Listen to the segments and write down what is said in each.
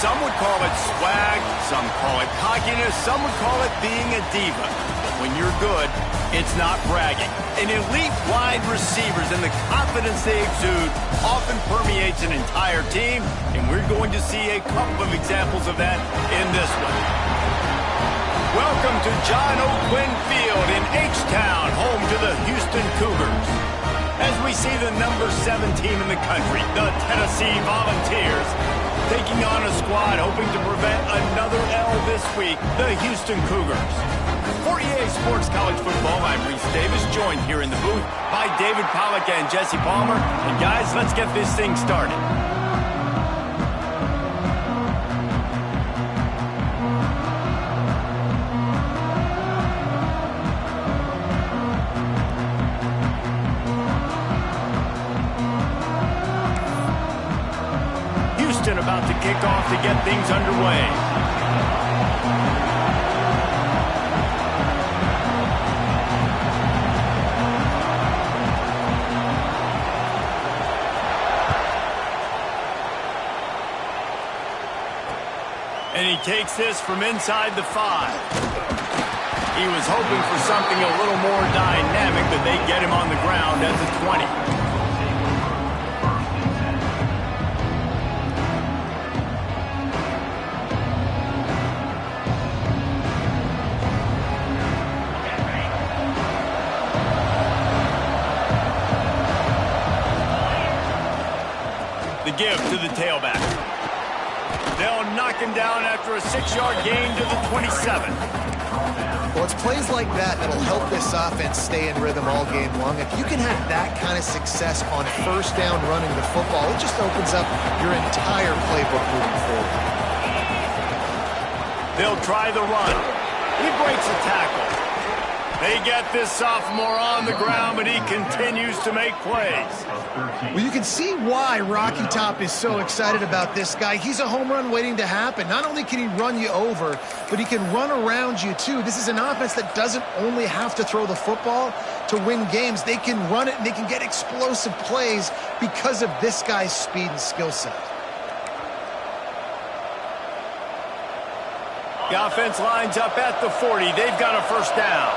Some would call it swag, some call it cockiness, some would call it being a diva. But when you're good, it's not bragging. An elite wide receivers and the confidence they exude often permeates an entire team, and we're going to see a couple of examples of that in this one. Welcome to John O'Quinn Field in H-Town, home to the Houston Cougars. As we see the number 7 team in the country, the Tennessee Volunteers, taking on a squad hoping to prevent another L this week, the Houston Cougars. For EA Sports College Football, I'm Reese Davis, joined here in the booth by David Pollack and Jesse Palmer. And guys, let's get this thing started. About to kick off to get things underway. And he takes this from inside the 5. He was hoping for something a little more dynamic, but they get him on the ground at the 20. Give to the tailback. They'll knock him down after a 6-yard gain to the 27. Well, it's plays like that that'll help this offense stay in rhythm all game long. If you can have that kind of success on first down running the football, it just opens up your entire playbook moving forward. They'll try the run. He breaks a tackle. They get this sophomore on the ground, but he continues to make plays. Well, you can see why Rocky Top is so excited about this guy. He's a home run waiting to happen. Not only can he run you over, but he can run around you too. This is an offense that doesn't only have to throw the football to win games. They can run it and they can get explosive plays because of this guy's speed and skill set. The offense lines up at the 40. They've got a first down.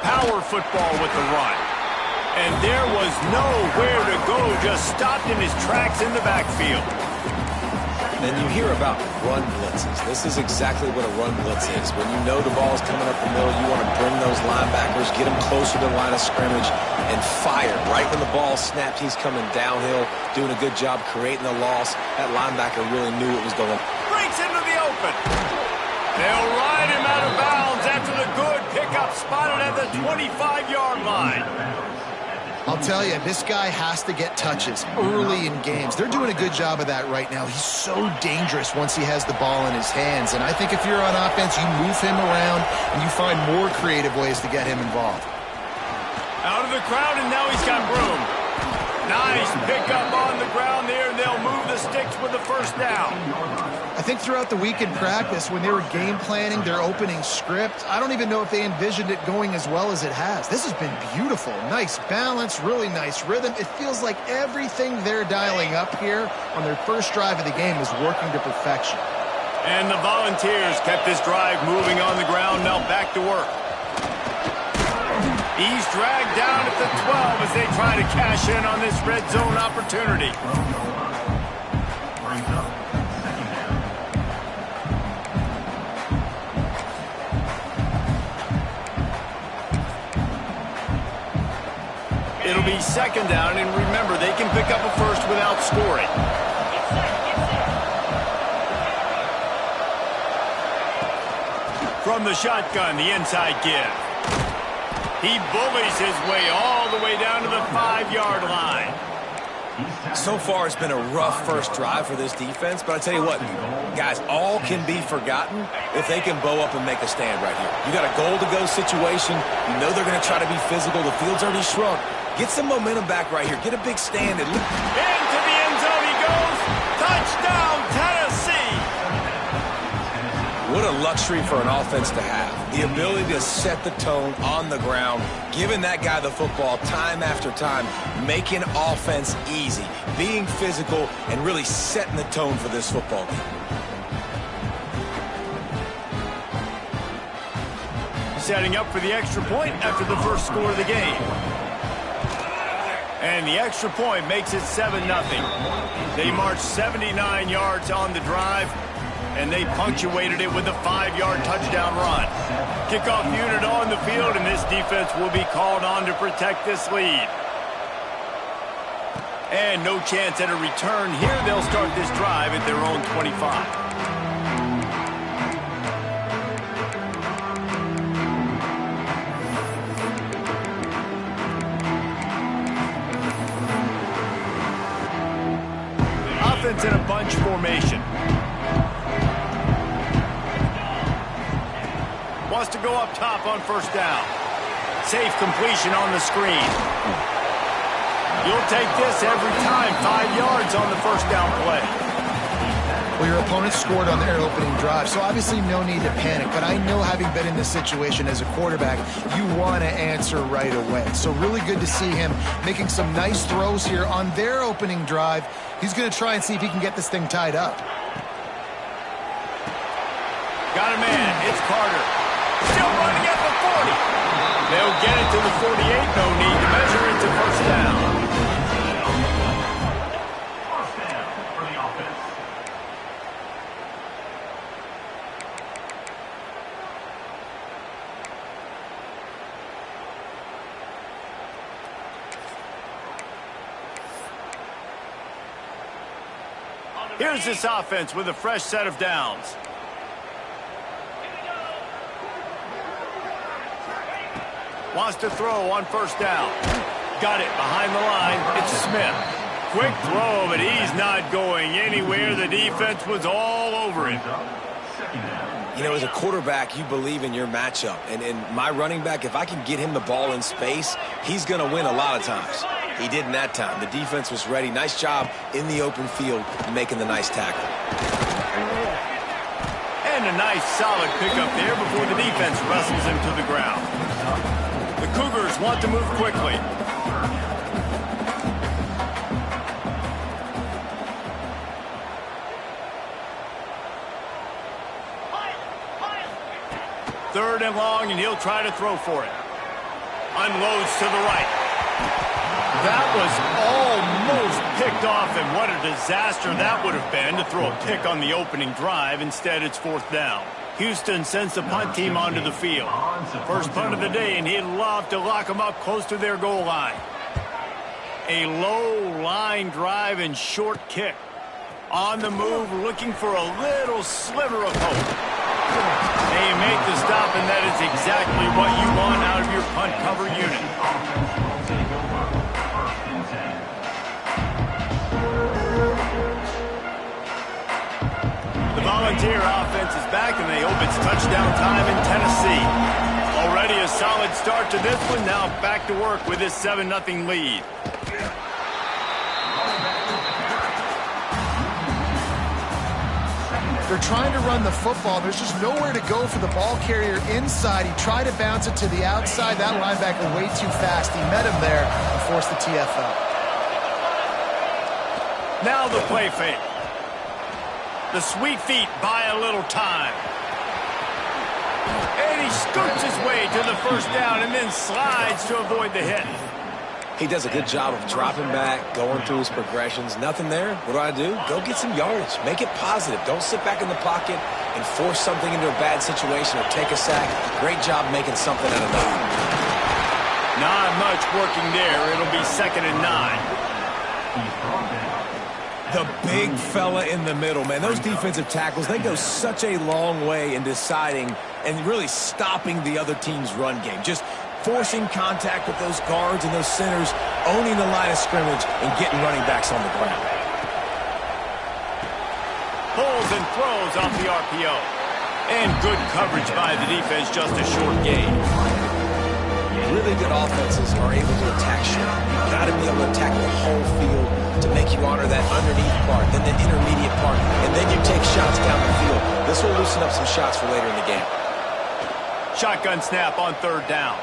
Power football with the run. And there was nowhere to go, just stopped in his tracks in the backfield. And you hear about run blitzes. This is exactly what a run blitz is. When you know the ball is coming up the middle, you want to bring those linebackers, get them closer to the line of scrimmage, and fire. Right when the ball snapped, he's coming downhill, doing a good job creating the loss. That linebacker really knew it was going. Breaks into the open. They'll ride him out of bounds after the good pickup spotted at the 25-yard line. I'll tell you, this guy has to get touches early in games. They're doing a good job of that right now. He's so dangerous once he has the ball in his hands. And I think if you're on offense, you move him around and you find more creative ways to get him involved. Out of the crowd, and now he's got room. Nice pickup on the ground there, and they'll move the sticks with the first down. I think throughout the week in practice, when they were game planning their opening script, I don't even know if they envisioned it going as well as it has. This has been beautiful. Nice balance, really nice rhythm. It feels like everything they're dialing up here on their first drive of the game is working to perfection. And the Volunteers kept this drive moving on the ground, now back to work. He's dragged down at the 12 as they try to cash in on this red zone opportunity. It'll be second down, and remember, they can pick up a first without scoring. From the shotgun, the inside give. He bullies his way all the way down to the 5-yard line. So far, it's been a rough first drive for this defense, but I tell you what, guys, all can be forgotten if they can bow up and make a stand right here. You got a goal-to-go situation. You know they're going to try to be physical. The field's already shrunk. Get some momentum back right here. Get a big stand. And into the end zone he goes. Touchdown, Tennessee. What a luxury for an offense to have. The ability to set the tone on the ground, giving that guy the football time after time, making offense easy, being physical, and really setting the tone for this football game. Setting up for the extra point after the first score of the game. And the extra point makes it 7-0. They marched 79 yards on the drive, and they punctuated it with a 5-yard touchdown run. Kickoff unit on the field, and this defense will be called on to protect this lead. And no chance at a return here. They'll start this drive at their own 25. Offense in a bunch formation. Wants to go up top on first down. Safe completion on the screen. You'll take this every time. 5 yards on the first down play. Well, your opponent scored on their opening drive, so obviously no need to panic. But I know, having been in this situation as a quarterback, you want to answer right away. So really good to see him making some nice throws here on their opening drive. He's going to try and see if he can get this thing tied up. Got a man. It's Carter. Still running at the 40. They'll get it to the 48. No need to measure it to first down. First down for the offense. Here's this offense with a fresh set of downs. Wants to throw on first down. Got it behind the line. It's Smith. Quick throw, but he's not going anywhere. The defense was all over him. You know, as a quarterback, you believe in your matchup. And my running back, if I can get him the ball in space, he's going to win a lot of times. He did in that time. The defense was ready. Nice job in the open field making the nice tackle. And a nice solid pickup there before the defense wrestles him to the ground. The Cougars want to move quickly. Third and long, and he'll try to throw for it. Unloads to the right. That was almost picked off, and what a disaster that would have been to throw a pick on the opening drive. Instead, it's fourth down. Houston sends the punt team onto the field. First punt of the day, and he'd love to lock them up close to their goal line. A low line drive and short kick. On the move, looking for a little sliver of hope. They make the stop, and that is exactly what you want out of your punt cover unit. The Volunteer offense is back, and they hope it's touchdown time in Tennessee. Already a solid start to this one. Now back to work with this 7-0 lead. They're trying to run the football. There's just nowhere to go for the ball carrier inside. He tried to bounce it to the outside. That linebacker way too fast. He met him there and forced the TFL. Now the play fake. The sweet feet buy a little time. And he scoots his way to the first down and then slides to avoid the hit. He does a good job of dropping back, going through his progressions. Nothing there. What do? Go get some yardage. Make it positive. Don't sit back in the pocket and force something into a bad situation or take a sack. Great job making something out of that. Not much working there. It'll be 2nd and 9. The big fella in the middle, man. Those defensive tackles, they go such a long way in deciding and really stopping the other team's run game. Just forcing contact with those guards and those centers, owning the line of scrimmage, and getting running backs on the ground. Pulls and throws off the RPO. And good coverage by the defense, just a short gain. Really good offenses are able to attack short. You've got to be able to attack the whole field to make you honor that underneath part, then the intermediate part, and then you take shots down the field. The This will loosen up some shots for later in the game. Shotgun snap on third down.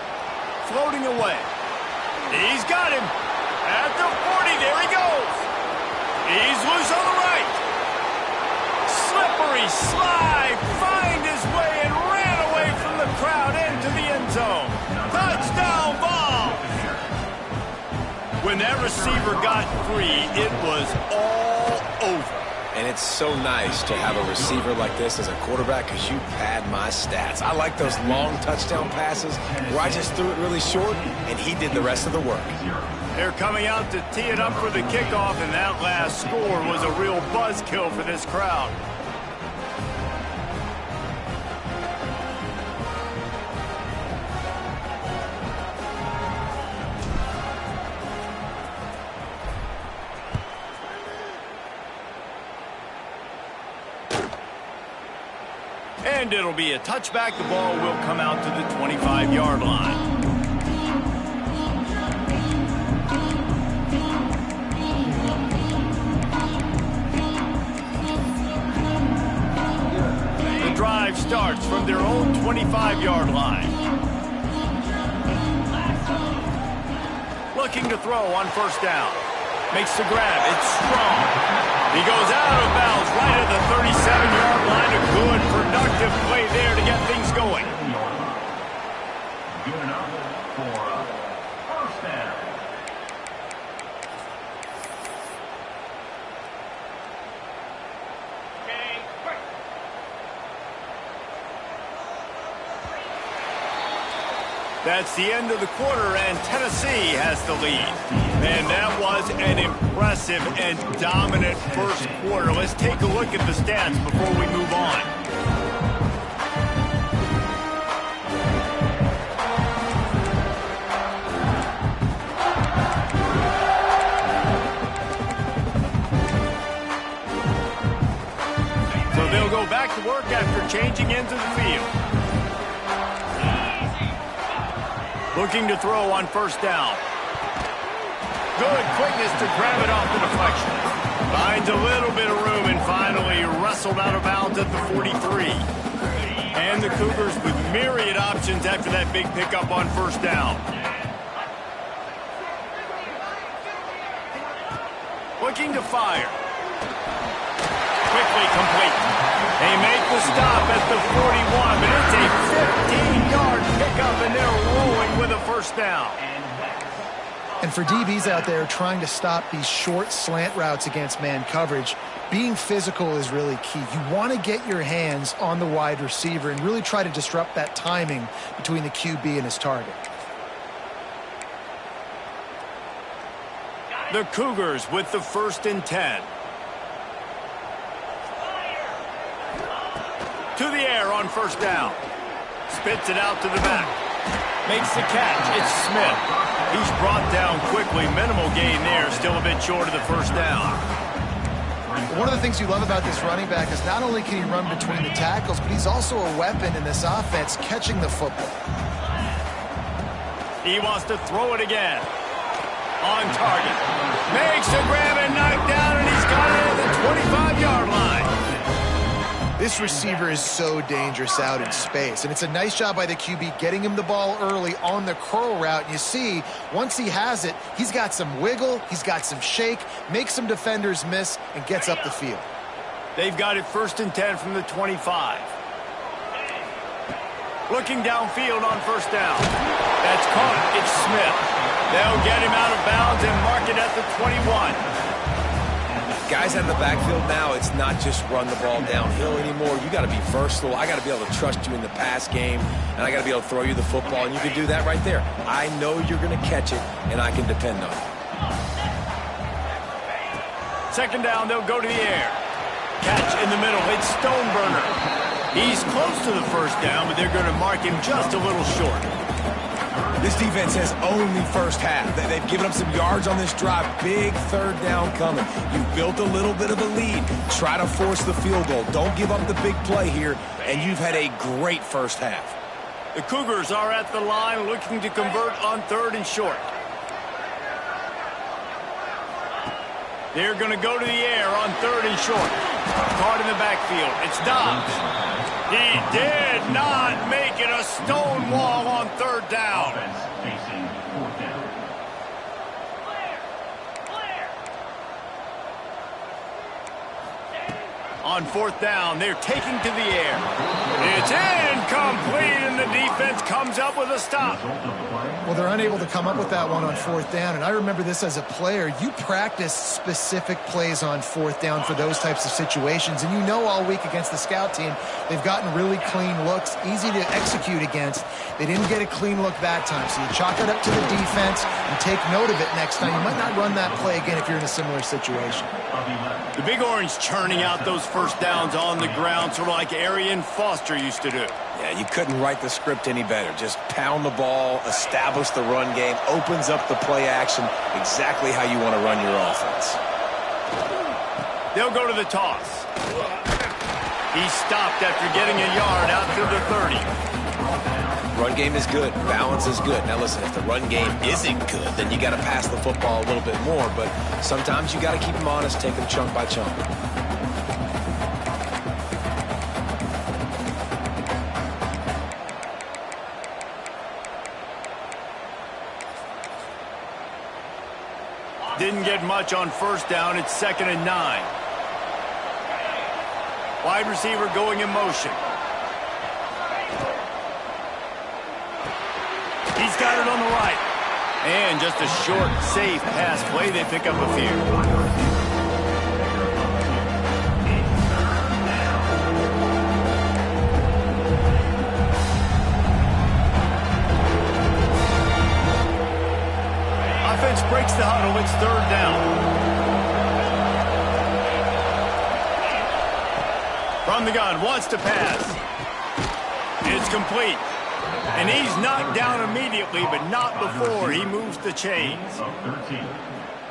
Floating away. He's got him. At the 40, there he goes. He's loose on the right. Slippery slide. Find his way and ran away from the crowd into the end zone. Touchdown ball. When that receiver got free, it was all over. And it's so nice to have a receiver like this as a quarterback because you pad my stats. I like those long touchdown passes where I just threw it really short and he did the rest of the work. They're coming out to tee it up for the kickoff, and that last score was a real buzzkill for this crowd. And it'll be a touchback. The ball will come out to the 25-yard line. The drive starts from their own 25-yard line. Looking to throw on first down. Makes the grab. It's strong. He goes out of bounds right at the 37-yard line. A good, productive play there to get things going. Good enough for a first down. That's the end of the quarter, and Tennessee has the lead. And that was an impressive and dominant first quarter. Let's take a look at the stats before we move on. So they'll go back to work after changing into the field. Looking to throw on first down. Good quickness to grab it off the deflection. Finds a little bit of room and finally wrestled out of bounds at the 43. And the Cougars with myriad options after that big pickup on first down. Looking to fire. Quickly complete. They make the stop at the 41, but it's a 15-yard pickup, and they're rolling with a first down. And for DBs out there trying to stop these short slant routes against man coverage, being physical is really key. You want to get your hands on the wide receiver and really try to disrupt that timing between the QB and his target. The Cougars with the 1st and 10. To the air on first down. Spits it out to the back. Makes the catch. It's Smith. He's brought down quickly. Minimal gain there. Still a bit short of the first down. One of the things you love about this running back is not only can he run between the tackles, but he's also a weapon in this offense catching the football. He wants to throw it again. On target. Makes the grab and knocked down, and he's got it at the 25-yard line. This receiver is so dangerous out in space, and it's a nice job by the QB getting him the ball early on the curl route. And you see, once he has it, he's got some wiggle, he's got some shake, makes some defenders miss, and gets up the field. They've got it 1st and 10 from the 25. Looking downfield on first down. That's caught. It's Smith. They'll get him out of bounds and mark it at the 21. Guys out of the backfield now, it's not just run the ball downhill anymore. You got to be versatile. I got to be able to trust you in the pass game, and I got to be able to throw you the football, and you can do that right there. I know you're going to catch it, and I can depend on it. 2nd down, they'll go to the air. Catch in the middle. It's Stoneburner. He's close to the first down, but they're going to mark him just a little short. This defense has only first half. They've given up some yards on this drive. Big 3rd down coming. You've built a little bit of a lead. Try to force the field goal. Don't give up the big play here, and you've had a great first half. The Cougars are at the line looking to convert on 3rd and short. They're going to go to the air on 3rd and short. Caught in the backfield. It's Dobbs. He did not make it a stone wall on 3rd down. Offense facing 4th down. On 4th down, they're taking to the air. It's incomplete, and the defense comes up with a stop. Well, they're unable to come up with that one on 4th down, and I remember this as a player. You practice specific plays on 4th down for those types of situations, and you know all week against the scout team, they've gotten really clean looks, easy to execute against. They didn't get a clean look that time, so you chalk it up to the defense and take note of it next time. You might not run that play again if you're in a similar situation. The Big Orange churning out those 1st downs on the ground, sort of like Arian Foster used to do. Yeah, you couldn't write the script any better. Just pound the ball, establish the run game, opens up the play action, exactly how you want to run your offense. They'll go to the toss. He stopped after getting a yard out to the 30. Run game is good. Balance is good. Now listen, if the run game isn't good, then you got to pass the football a little bit more. But sometimes you got to keep them honest, take them chunk by chunk. Didn't get much on 1st down. It's 2nd and 9. Wide receiver going in motion. He's got it on the right. And just a short, safe pass play. They pick up a few. Offense breaks the huddle. It's 3rd down. From the gun, wants to pass. It's complete. And he's knocked down immediately, but not before he moves the chains.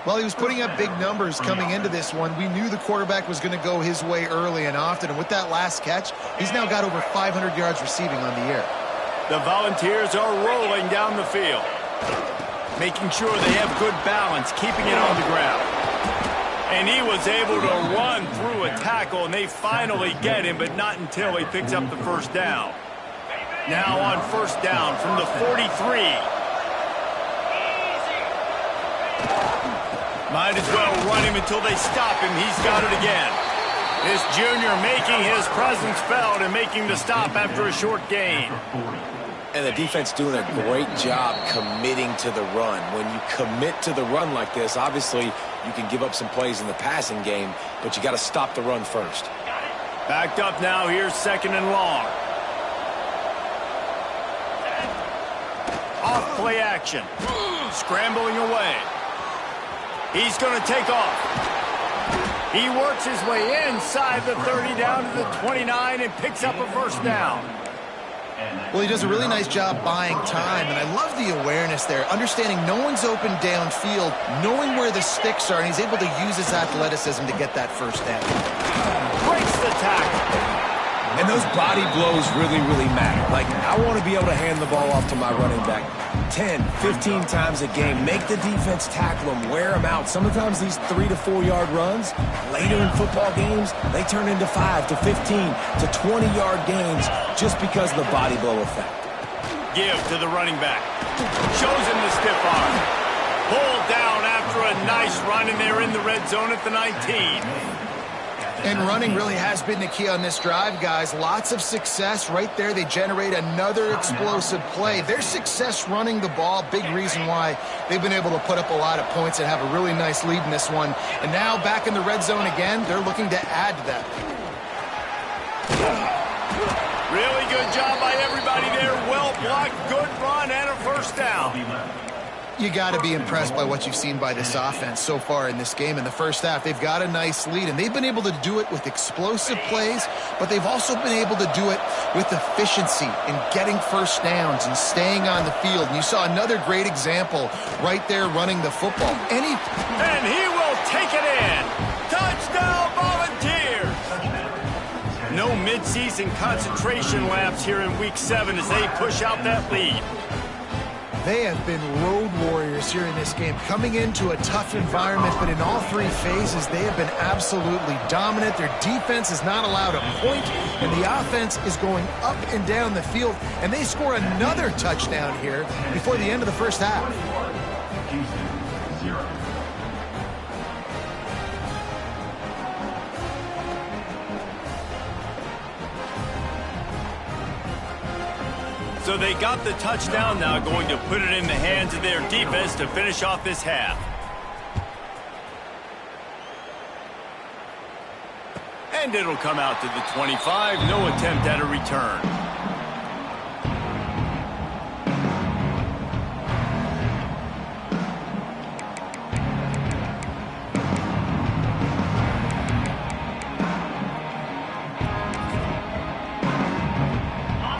Well, he was putting up big numbers coming into this one. We knew the quarterback was going to go his way early and often. And with that last catch, he's now got over 500 yards receiving on the year. The Volunteers are rolling down the field, making sure they have good balance, keeping it on the ground. And he was able to run through a tackle, and they finally get him, but not until he picks up the 1st down. Now on 1st down from the 43. Might as well run him until they stop him. He's got it again. This junior making his presence felt and making the stop after a short gain. And the defense doing a great job committing to the run. When you commit to the run like this, obviously you can give up some plays in the passing game, but you got to stop the run first. Backed up now. Here's 2nd and long. Off play action. Scrambling away. He's going to take off. He works his way inside the 30 down to the 29 and picks up a 1st down. Well, he does a really nice job buying time, and I love the awareness there, understanding no one's open downfield, knowing where the sticks are, and he's able to use his athleticism to get that 1st down. Breaks the tackle. And those body blows really, really matter. Like, I want to be able to hand the ball off to my running back 10, 15 times a game. Make the defense tackle them, wear them out. Sometimes these 3 to 4 yard runs, later in football games, they turn into 5 to 15 to 20 yard gains just because of the body blow effect. Give to the running back. Shows him the stiff arm. Pulled down after a nice run, and they're in the red zone at the 19. And running really has been the key on this drive, guys. Lots of success right there. They generate another explosive play. Their success running the ball, big reason why they've been able to put up a lot of points and have a really nice lead in this one. And now back in the red zone again, they're looking to add to that. Really good job by everybody there. Well blocked, good run, and a 1st down. You got to be impressed by what you've seen by this offense so far in this game. In the 1st half, they've got a nice lead, and they've been able to do it with explosive plays, but they've also been able to do it with efficiency in getting 1st downs and staying on the field. And you saw another great example right there running the football. And he will take it in. Touchdown, Volunteers! No midseason concentration laps here in Week 7 as they push out that lead. They have been road warriors here in this game, coming into a tough environment, but in all three phases, they have been absolutely dominant. Their defense is not allowed a point, and the offense is going up and down the field, and they score another touchdown here before the end of the first half. Houston, 0. So they got the touchdown, now going to put it in the hands of their defense to finish off this half. And it'll come out to the 25, no attempt at a return.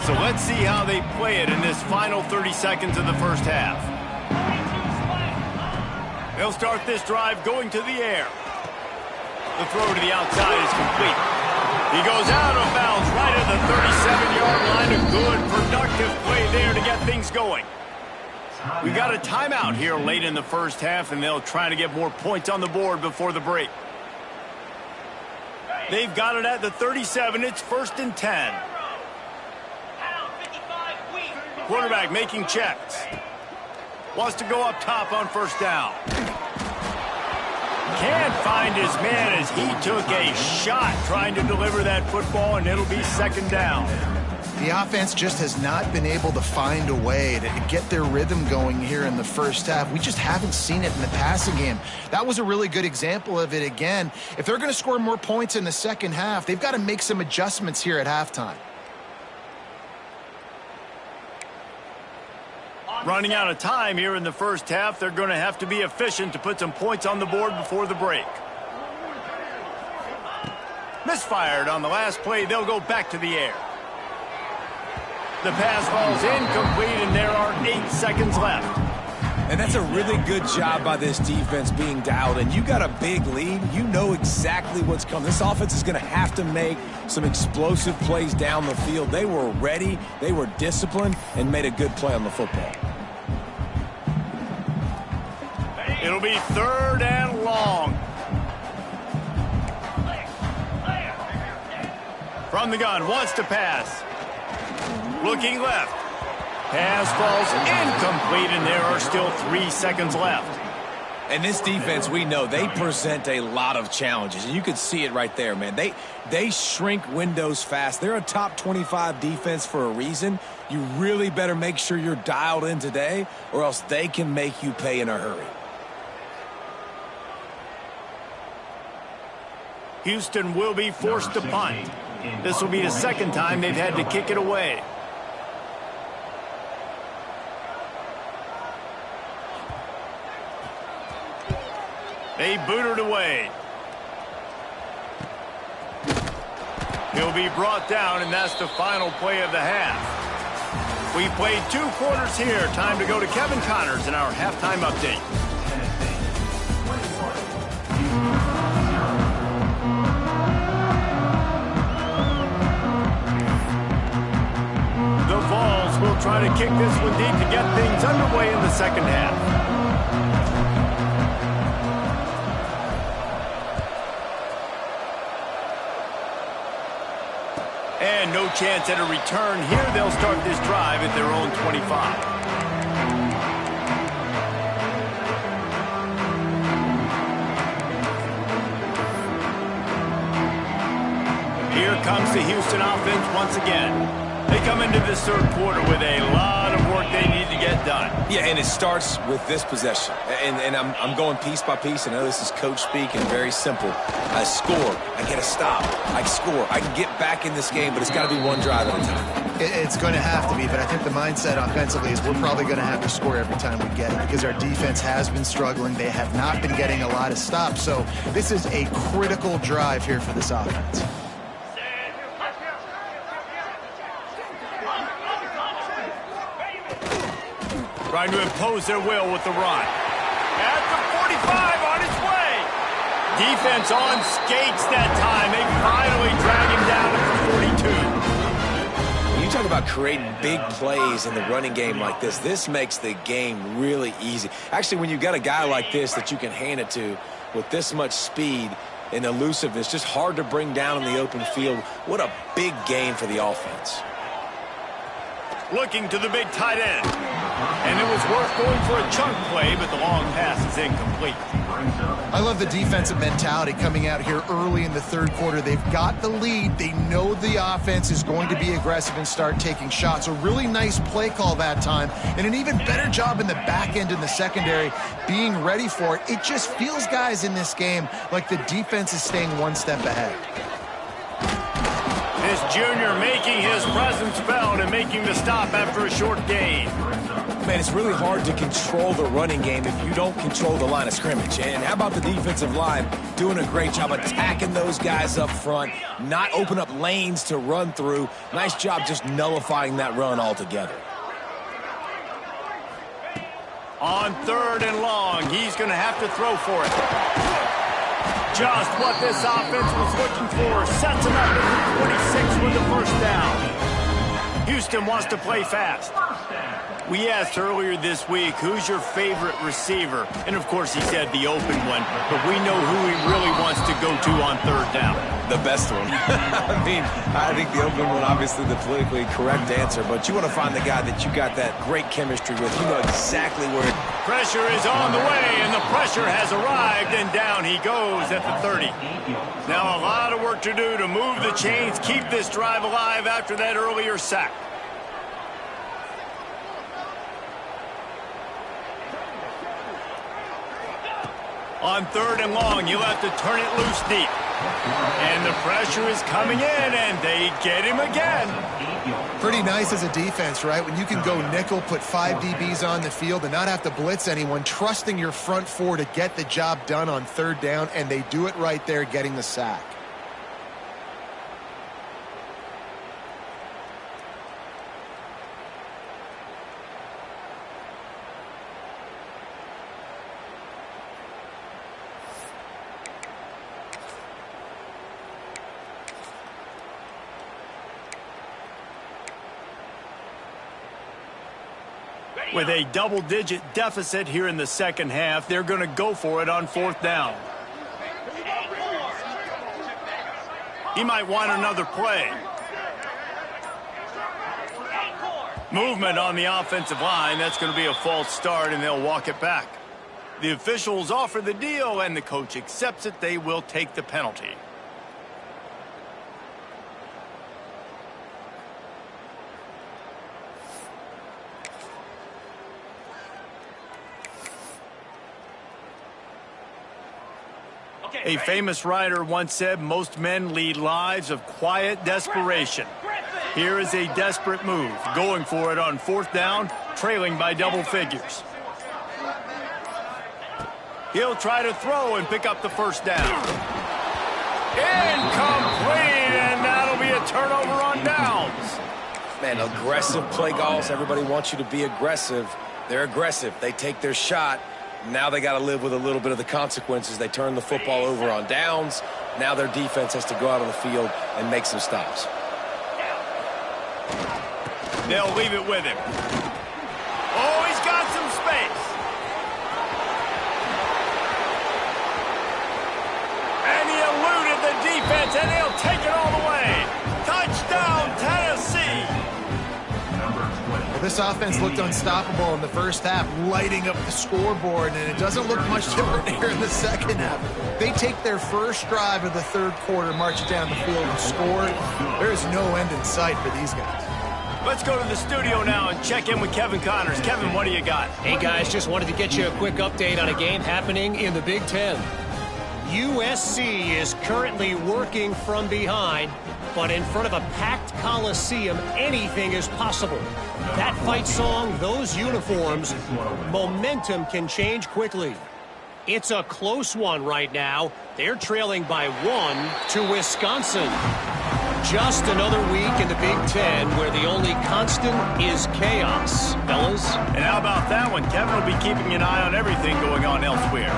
So let's see how they play it in this final 30 seconds of the first half. They'll start this drive going to the air. The throw to the outside is complete. He goes out of bounds right at the 37-yard line. A good, productive play there to get things going. We got a timeout here late in the first half, and they'll try to get more points on the board before the break. They've got it at the 37. It's 1st and 10. Quarterback making checks. Wants to go up top on first down. Can't find his man as he took a shot trying to deliver that football, and it'll be 2nd down. The offense just has not been able to find a way to get their rhythm going here in the first half. We just haven't seen it in the passing game. That was a really good example of it again. If they're going to score more points in the second half, they've got to make some adjustments here at halftime. Running out of time here in the first half, they're going to have to be efficient to put some points on the board before the break. Misfired on the last play, they'll go back to the air. The pass falls incomplete, and there are 8 seconds left. And that's a really good job by this defense being dialed in. You got a big lead. You know exactly what's coming. This offense is going to have to make some explosive plays down the field. They were ready, they were disciplined, and made a good play on the football. It'll be 3rd and long. From the gun, wants to pass. Looking left. Pass falls incomplete, and there are still 3 seconds left. And this defense, we know, they present a lot of challenges. And you can see it right there, man. They shrink windows fast. They're a top 25 defense for a reason. You really better make sure you're dialed in today, or else they can make you pay in a hurry. Houston will be forced to punt. This will be the 2nd time they've had to kick it away. They boot it away. He'll be brought down, and that's the final play of the half. We played 2 quarters here. Time to go to Kevin Connors in our halftime update. The Vols will try to kick this one deep to get things underway in the second half. And no chance at a return here. They'll start this drive at their own 25. Here comes the Houston offense once again. They come into this 3rd quarter with a lot of work they need to get done. Yeah, and it starts with this possession. And I'm going piece by piece. I know this is coach speak and very simple. I score. I get a stop. I score. I can get back in this game, but it's got to be one drive at a time. It's going to have to be, but I think the mindset offensively is we're probably going to have to score every time we get it because our defense has been struggling. They have not been getting a lot of stops. So this is a critical drive here for this offense. Trying to impose their will with the run. At the 45 on his way. Defense on skates that time. They finally drag him down at the 42. You talk about creating big plays in the running game like this. This makes the game really easy. Actually, when you've got a guy like this that you can hand it to with this much speed and elusiveness, just hard to bring down in the open field. What a big game for the offense. Looking to the big tight end. And it was worth going for a chunk play, but the long pass is incomplete. I love the defensive mentality coming out here early in the third quarter. They've got the lead. They know the offense is going to be aggressive and start taking shots. A really nice play call that time, and an even better job in the back end in the secondary being ready for it. It just feels, guys, in this game like the defense is staying one step ahead. This junior making his presence felt and making the stop after a short gain. Man, it's really hard to control the running game if you don't control the line of scrimmage. And how about the defensive line doing a great job attacking those guys up front, not open up lanes to run through. Nice job just nullifying that run altogether. On 3rd and long, he's going to have to throw for it. Just what this offense was looking for. Sets him up at the 26 with the first down. Houston wants to play fast. We asked earlier this week, who's your favorite receiver? And, of course, he said the open one. But we know who he really wants to go to on 3rd down. The best one. I think the open one, obviously the politically correct answer. But you want to find the guy that you got that great chemistry with. You know exactly where. Pressure is on the way, and the pressure has arrived, and down he goes at the 30. Now a lot of work to do to move the chains, keep this drive alive after that earlier sack. On 3rd and long, you'll have to turn it loose deep. And the pressure is coming in, and they get him again. Pretty nice as a defense, right? When you can go nickel, put 5 DBs on the field and not have to blitz anyone, trusting your front 4 to get the job done on 3rd down, and they do it right there, getting the sack. With a double-digit deficit here in the second half, they're going to go for it on 4th down. He might want another play. Movement on the offensive line. That's going to be a false start, and they'll walk it back. The officials offer the deal, and the coach accepts it. They will take the penalty. A famous writer once said, most men lead lives of quiet desperation. Here is a desperate move, going for it on 4th down, trailing by double figures. He'll try to throw and pick up the first down. Incomplete, and that'll be a turnover on downs. Man, aggressive play calls. Everybody wants you to be aggressive. They're aggressive. They take their shot. Now they got to live with a little bit of the consequences. They turn the football over on downs. Now their defense has to go out on the field and make some stops. They'll leave it with him. Oh, he's got some space. And he eluded the defense, and he'll take it all the way. Touchdown, Tennessee. Well, this offense looked unstoppable in the first half, lighting up the scoreboard, and it doesn't look much different here in the second half. They take their first drive of the third quarter, march it down the field, and score. There is no end in sight for these guys. Let's go to the studio now and check in with Kevin Connors. Kevin, what do you got? Hey, guys, just wanted to get you a quick update on a game happening in the Big Ten. USC is currently working from behind, but in front of a packed Coliseum, anything is possible. That fight song, those uniforms, momentum can change quickly. It's a close one right now. They're trailing by 1 to Wisconsin. Just another week in the Big Ten where the only constant is chaos, fellas. And how about that one? Kevin will be keeping an eye on everything going on elsewhere.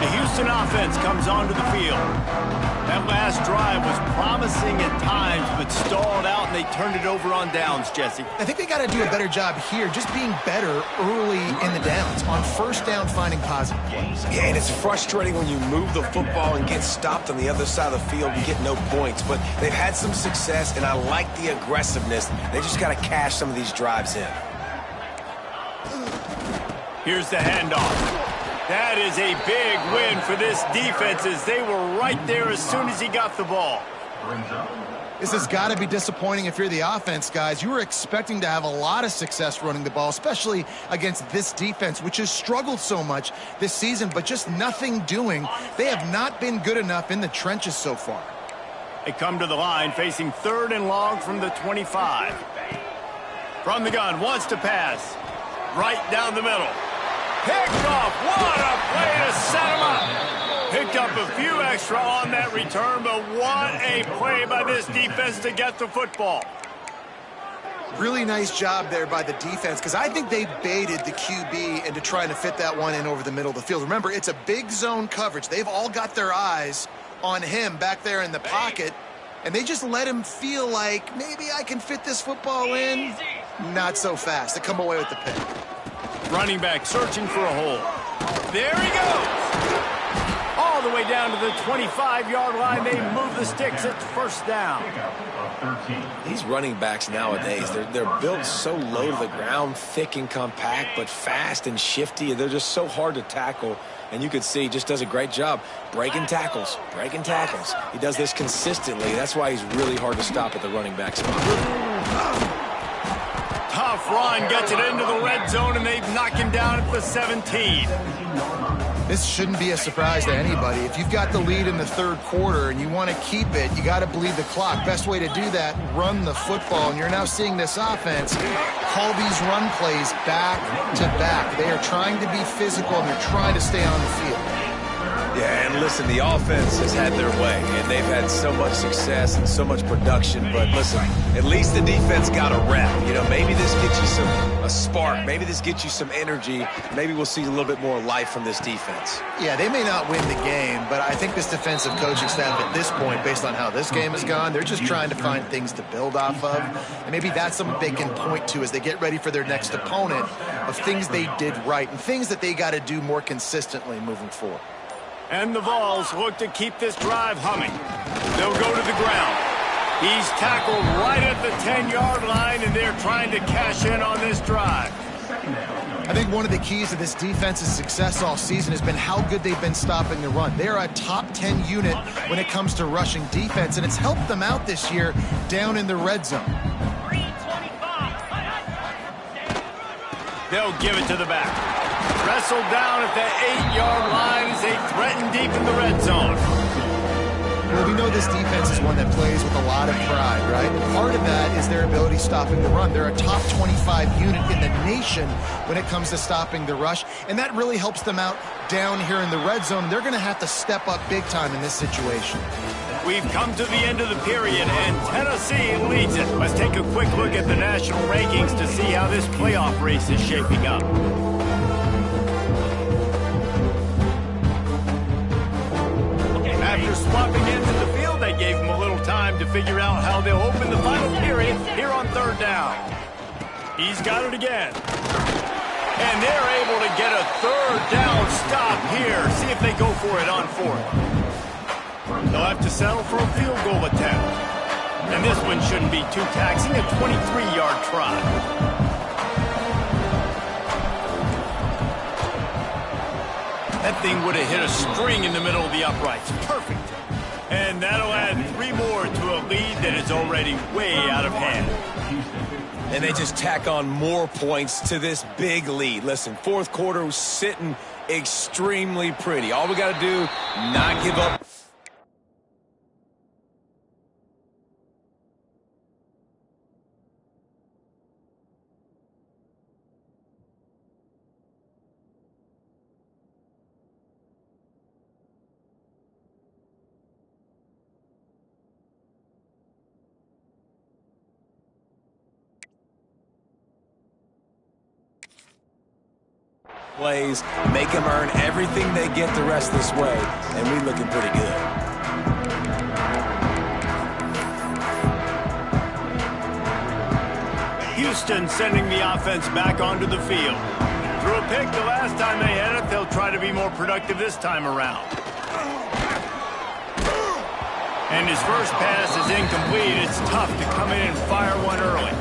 The Houston offense comes onto the field. That last drive was promising at times, but stalled out, and they turned it over on downs, Jesse. I think they got to do a better job here, just being better early in the downs, on first down finding positive plays. Yeah, and it's frustrating when you move the football and get stopped on the other side of the field and get no points. But they've had some success, and I like the aggressiveness. They just got to cash some of these drives in. Here's the handoff. That is a big win for this defense, as they were right there as soon as he got the ball. This has got to be disappointing if you're the offense, guys. You were expecting to have a lot of success running the ball, especially against this defense, which has struggled so much this season, but just nothing doing. They have not been good enough in the trenches so far. They come to the line facing 3rd and long from the 25. From the gun, wants to pass. Right down the middle. Picked off. What a play to set him up. Picked up a few extra on that return, but what a play by this defense to get the football. Really nice job there by the defense, because I think they baited the QB into trying to fit that one in over the middle of the field. Remember, it's a big zone coverage. They've all got their eyes on him back there in the pocket, and they just let him feel like, maybe I can fit this football in. Not so fast. They come away with the pick. Running back searching for a hole. There he goes. All the way down to the 25-yard line. They move the sticks at first down. These running backs nowadays, they're built so low to the ground, thick and compact, but fast and shifty. They're just so hard to tackle. And you could see he just does a great job breaking tackles, breaking tackles. He does this consistently. That's why he's really hard to stop at the running back spot. Tough run, gets it into the red zone, and they knock him down at the 17. This shouldn't be a surprise to anybody. If you've got the lead in the 3rd quarter and you want to keep it, you got to bleed the clock. Best way to do that, run the football. And you're now seeing this offense call these run plays back to back. They are trying to be physical, and they're trying to stay on the field. Yeah, and listen, the offense has had their way, and they've had so much success and so much production. But listen, at least the defense got a rep. You know, maybe this gets you a spark. Maybe this gets you some energy. Maybe we'll see a little bit more life from this defense. Yeah, they may not win the game, but I think this defensive coaching staff at this point, based on how this game has gone, they're just trying to find things to build off of. And maybe that's something they can point to as they get ready for their next opponent, of things they did right and things that they got to do more consistently moving forward. And the Vols look to keep this drive humming. They'll go to the ground. He's tackled right at the 10-yard line, and they're trying to cash in on this drive. I think one of the keys to this defense's success all season has been how good they've been stopping the run. They're a top 10 unit when it comes to rushing defense, and it's helped them out this year down in the red zone. They'll give it to the back. Wrestled down at the 8-yard line as they threaten deep in the red zone. Well, we know this defense is one that plays with a lot of pride, right? Part of that is their ability stopping the run. They're a top 25 unit in the nation when it comes to stopping the rush, and that really helps them out down here in the red zone. They're going to have to step up big time in this situation. We've come to the end of the period, and Tennessee leads it. Let's take a quick look at the national rankings to see how this playoff race is shaping up. After swapping ends in the field, they gave them a little time to figure out how they'll open the final period here on 3rd down. He's got it again. And they're able to get a 3rd down stop here. See if they go for it on 4th. They'll have to settle for a field goal attempt. And this one shouldn't be too taxing, a 23-yard try. That thing would have hit a string in the middle of the uprights. Perfect. And that'll add 3 more to a lead that is already way out of hand. And they just tack on more points to this big lead. Listen, 4th quarter was sitting extremely pretty. All we got to do, not give up. Plays, make them earn everything they get the rest of this way, and we looking pretty good. Houston sending the offense back onto the field. Threw a pick the last time they had it. They'll try to be more productive this time around. And his first pass is incomplete. It's tough to come in and fire one early.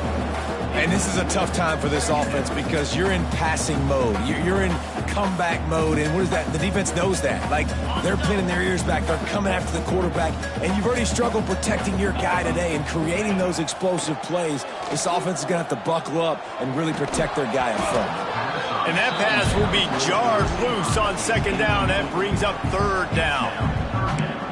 And this is a tough time for this offense because you're in passing mode. You're in comeback mode, and what is that? The defense knows that. Like, they're pinning their ears back. They're coming after the quarterback, and you've already struggled protecting your guy today and creating those explosive plays. This offense is going to have to buckle up and really protect their guy up front. And that pass will be jarred loose on second down. That brings up third down.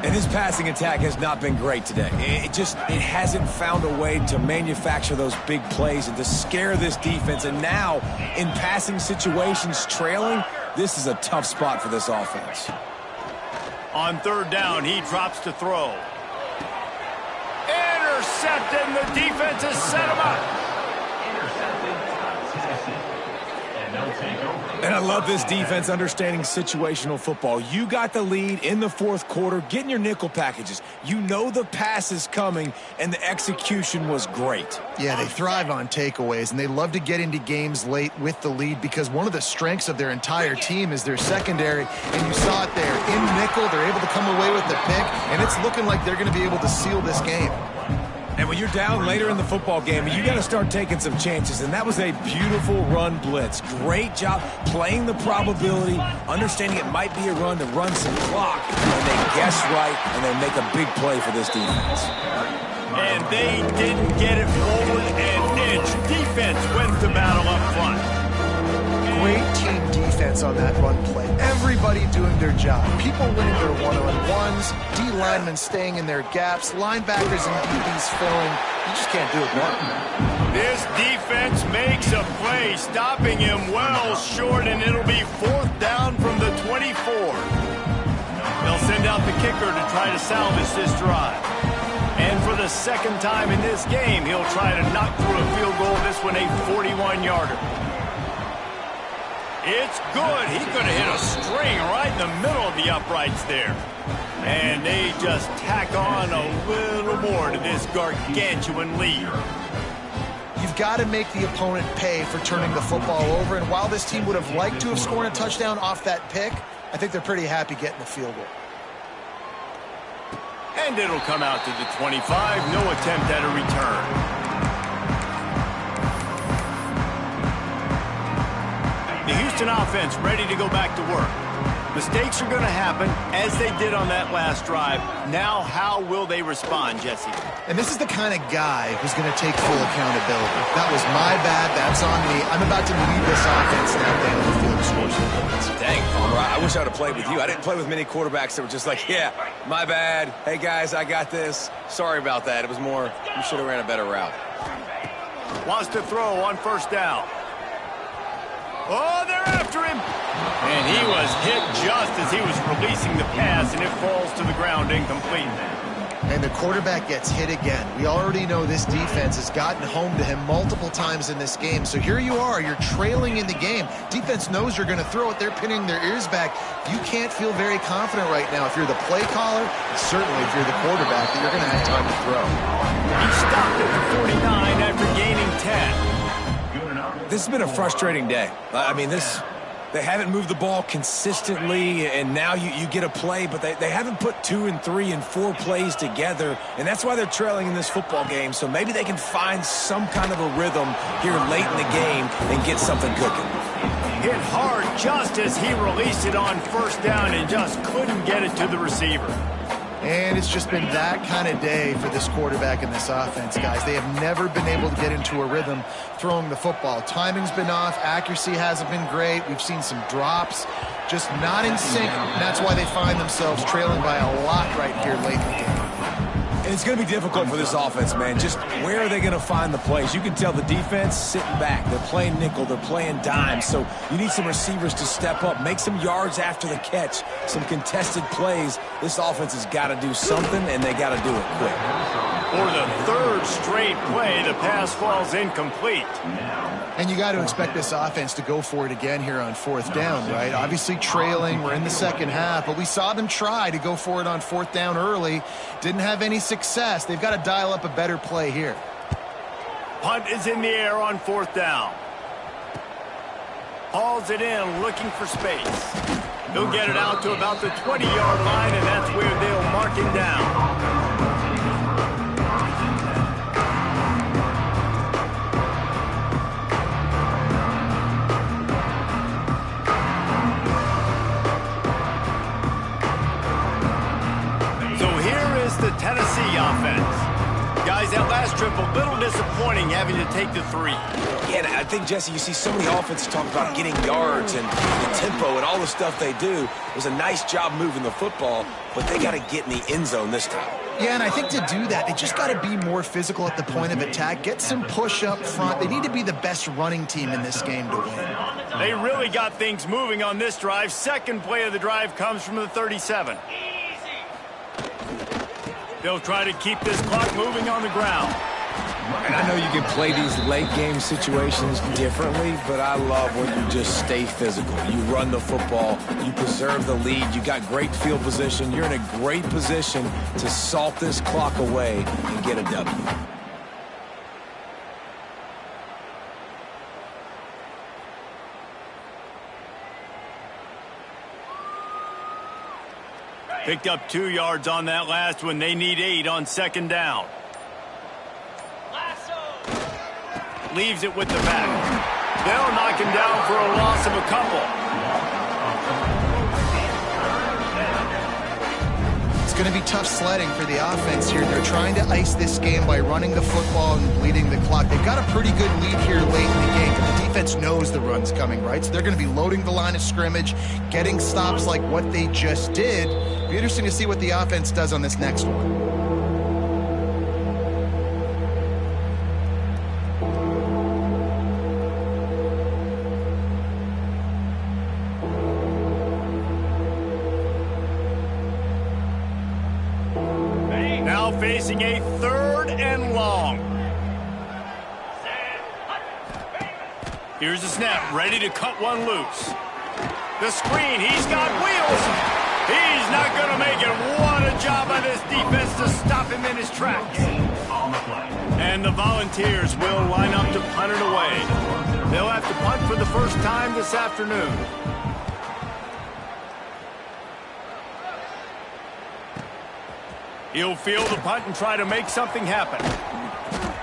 And his passing attack has not been great today. It hasn't found a way to manufacture those big plays and to scare this defense. And now, in passing situations, trailing, this is a tough spot for this offense. On third down, he drops to throw. Intercepted, and the defense has set him up. And I love this defense understanding situational football. You got the lead in the fourth quarter, getting your nickel packages. You know the pass is coming, and the execution was great. Yeah, they thrive on takeaways, and they love to get into games late with the lead because one of the strengths of their entire team is their secondary, and you saw it there. In nickel, they're able to come away with the pick, and it's looking like they're going to be able to seal this game. And when you're down later in the football game, you got to start taking some chances. And that was a beautiful run blitz. Great job playing the probability, understanding it might be a run to run some clock. And they guess right, and they make a big play for this defense. And they didn't get it forward an inch. Defense wins the battle up front. Great team defense on that run play. Everybody doing their job. People winning their one-on-ones, D linemen staying in their gaps, linebackers and DBs filling. You just can't do it more. This defense makes a play, stopping him well short, and it'll be fourth down from the 24. They'll send out the kicker to try to salvage this drive. And for the second time in this game, he'll try to knock through a field goal. This one a 41-yarder. It's good. He could have hit a string right in the middle of the uprights there. And they just tack on a little more to this gargantuan lead. You've got to make the opponent pay for turning the football over. And while this team would have liked to have scored a touchdown off that pick, I think they're pretty happy getting the field goal. And it'll come out to the 25. No attempt at a return. The Houston offense ready to go back to work. Mistakes are going to happen, as they did on that last drive. Now, how will they respond, Jesse? And this is the kind of guy who's going to take full accountability. That was my bad. That's on me. I'm about to lead this offense now down the field to score some points. Dang, Palmer, I wish I would have played with you. I didn't play with many quarterbacks that were just like, yeah, my bad. Hey, guys, I got this. Sorry about that. It was more, you should have ran a better route. Wants to throw on first down. Oh, they're after him. And he was hit just as he was releasing the pass, and it falls to the ground incomplete. And the quarterback gets hit again. We already know this defense has gotten home to him multiple times in this game. So here you are. You're trailing in the game. Defense knows you're going to throw it. They're pinning their ears back. You can't feel very confident right now if you're the play caller, and certainly if you're the quarterback, that you're going to have time to throw. He stopped at the 49 after gaining 10. This has been a frustrating day. I mean, they haven't moved the ball consistently, and now you get a play, but they haven't put 2 and 3 and 4 plays together, and that's why they're trailing in this football game. So maybe they can find some kind of a rhythm here late in the game and get something cooking. Hit hard just as he released it on first down and just couldn't get it to the receiver. And it's just been that kind of day for this quarterback and this offense, guys. They have never been able to get into a rhythm throwing the football. Timing's been off. Accuracy hasn't been great. We've seen some drops. Just not in sync. And that's why they find themselves trailing by a lot right here late in the game. And it's going to be difficult for this offense, man. Just where are they going to find the plays? You can tell the defense sitting back. They're playing nickel. They're playing dime. So you need some receivers to step up, make some yards after the catch, some contested plays. This offense has got to do something, and they got to do it quick. For the third straight play, the pass falls incomplete. And you got to expect this offense to go for it again here on fourth down, right? Obviously trailing. We're in the second half, but we saw them try to go for it on fourth down early. Didn't have any success. They've got to dial up a better play here. Punt is in the air on 4th down. Hauls it in, looking for space. He'll get it out to about the 20-yard line, and that's where they'll mark him down. The Tennessee offense. Guys, that last trip, a little disappointing having to take the 3. Yeah, I think, Jesse, you see so many offenses talk about getting yards and the tempo and all the stuff they do. It was a nice job moving the football, but they got to get in the end zone this time. Yeah, and I think to do that, they just got to be more physical at the point of attack, get some push up front. They need to be the best running team in this game to win. They really got things moving on this drive. Second play of the drive comes from the 37. They'll try to keep this clock moving on the ground. And I know you can play these late game situations differently, but I love when you just stay physical. You run the football, you preserve the lead, you got great field position. You're in a great position to salt this clock away and get a W. Picked up 2 yards on that last one. They need 8 on 2nd down. Leaves it with the back. They'll knock him down for a loss of a couple. It's going to be tough sledding for the offense here. They're trying to ice this game by running the football and bleeding the clock. They've got a pretty good lead here late in the game, but the defense knows the run's coming, right? So they're going to be loading the line of scrimmage, getting stops like what they just did. It'll be interesting to see what the offense does on this next one. Facing a 3rd and long. Here's the snap, ready to cut one loose. The screen, he's got wheels. He's not going to make it. What a job by this defense to stop him in his tracks. And the Volunteers will line up to punt it away. They'll have to punt for the first time this afternoon. He'll field the punt and try to make something happen.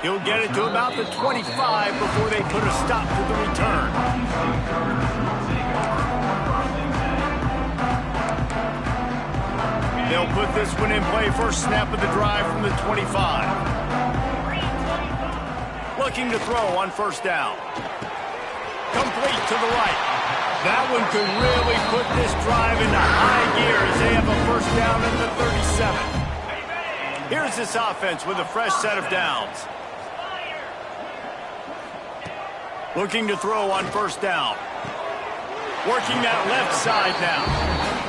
He'll get it to about the 25 before they put a stop to the return. They'll put this one in play. First snap of the drive from the 25. Looking to throw on 1st down. Complete to the right. That one could really put this drive into high gear as they have a 1st down at the 37. Here's this offense with a fresh set of downs. Looking to throw on 1st down. Working that left side now.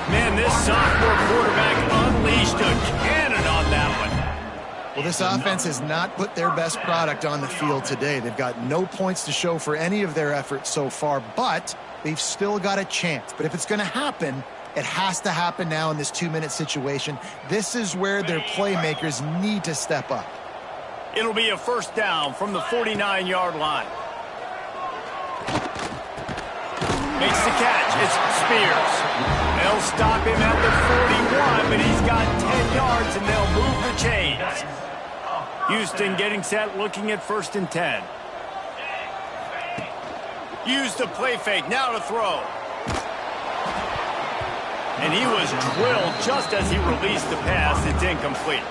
Man, this sophomore quarterback unleashed a cannon on that one. Well, this offense has not put their best product on the field today. They've got no points to show for any of their efforts so far, but they've still got a chance. But if it's going to happen, it has to happen now in this 2-minute situation. This is where their playmakers need to step up. It'll be a 1st down from the 49-yard line. Makes the catch. It's Spears. They'll stop him at the 41, but he's got 10 yards, and they'll move the chains. Houston getting set, looking at 1st and 10. Use the play fake. Now to throw. And he was drilled just as he released the pass. It's incomplete.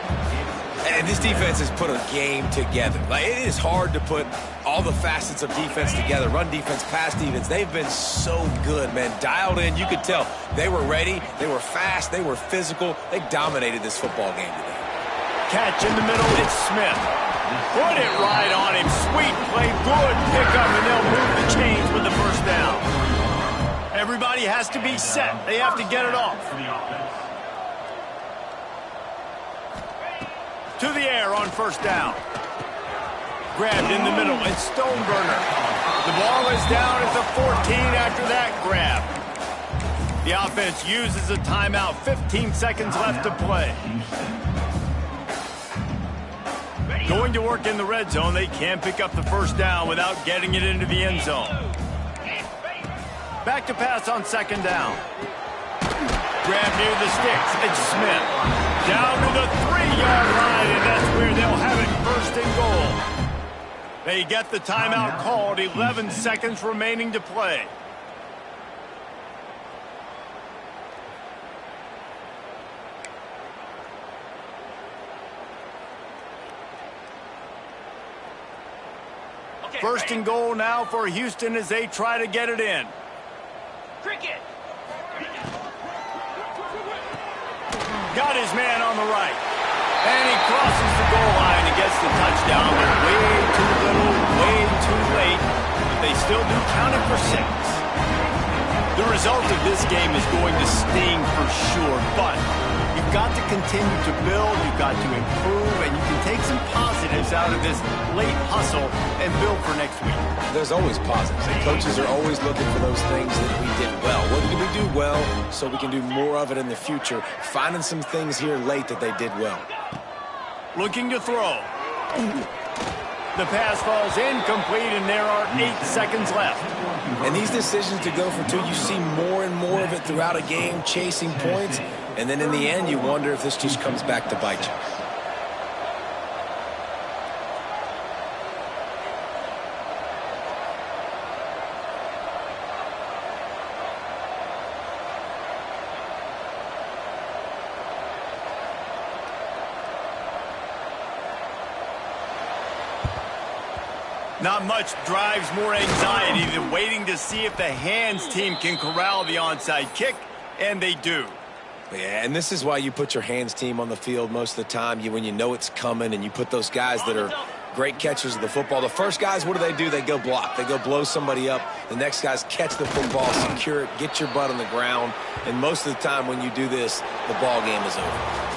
And this defense has put a game together. Like, it is hard to put all the facets of defense together. Run defense, pass defense. They've been so good, man. Dialed in. You could tell they were ready. They were fast. They were physical. They dominated this football game today. Catch in the middle. It's Smith. Put it right on him. Sweet play. Good pickup, and they'll move the chains with the 1st down. Everybody has to be set. They have to get it off. To the air on 1st down. Grabbed in the middle. It's Stoneburner. The ball is down at the 14 after that grab. The offense uses a timeout. 15 seconds left to play. Going to work in the red zone, they can't pick up the first down without getting it into the end zone. Back to pass on second down. Grab near the sticks. It's Smith. Down to the 3-yard line, and that's where they'll have it, first and goal. They get the timeout called, 11 seconds remaining to play. First and goal now for Houston as they try to get it in. Cricket. Got his man on the right. And he crosses the goal line and gets the touchdown, but way too little, way too late. But they still do count it for 6. The result of this game is going to sting for sure, but you've got to continue to build, you've got to improve, and you can take some positives out of this late hustle and build for next week. There's always positives. The coaches are always looking for those things that we did well. What did we do well so we can do more of it in the future? Finding some things here late that they did well. Looking to throw. The pass falls incomplete, and there are 8 seconds left. And these decisions to go for 2, you see more and more of it throughout a game, chasing points. And then in the end, you wonder if this just comes back to bite you. Not much drives more anxiety than waiting to see if the hands team can corral the onside kick, and they do. Yeah, and this is why you put your hands team on the field most of the time, when you know it's coming, and you put those guys that are great catchers of the football. The first guys, what do? They go block. They go blow somebody up. The next guys catch the football, secure it, get your butt on the ground, and most of the time when you do this, the ball game is over.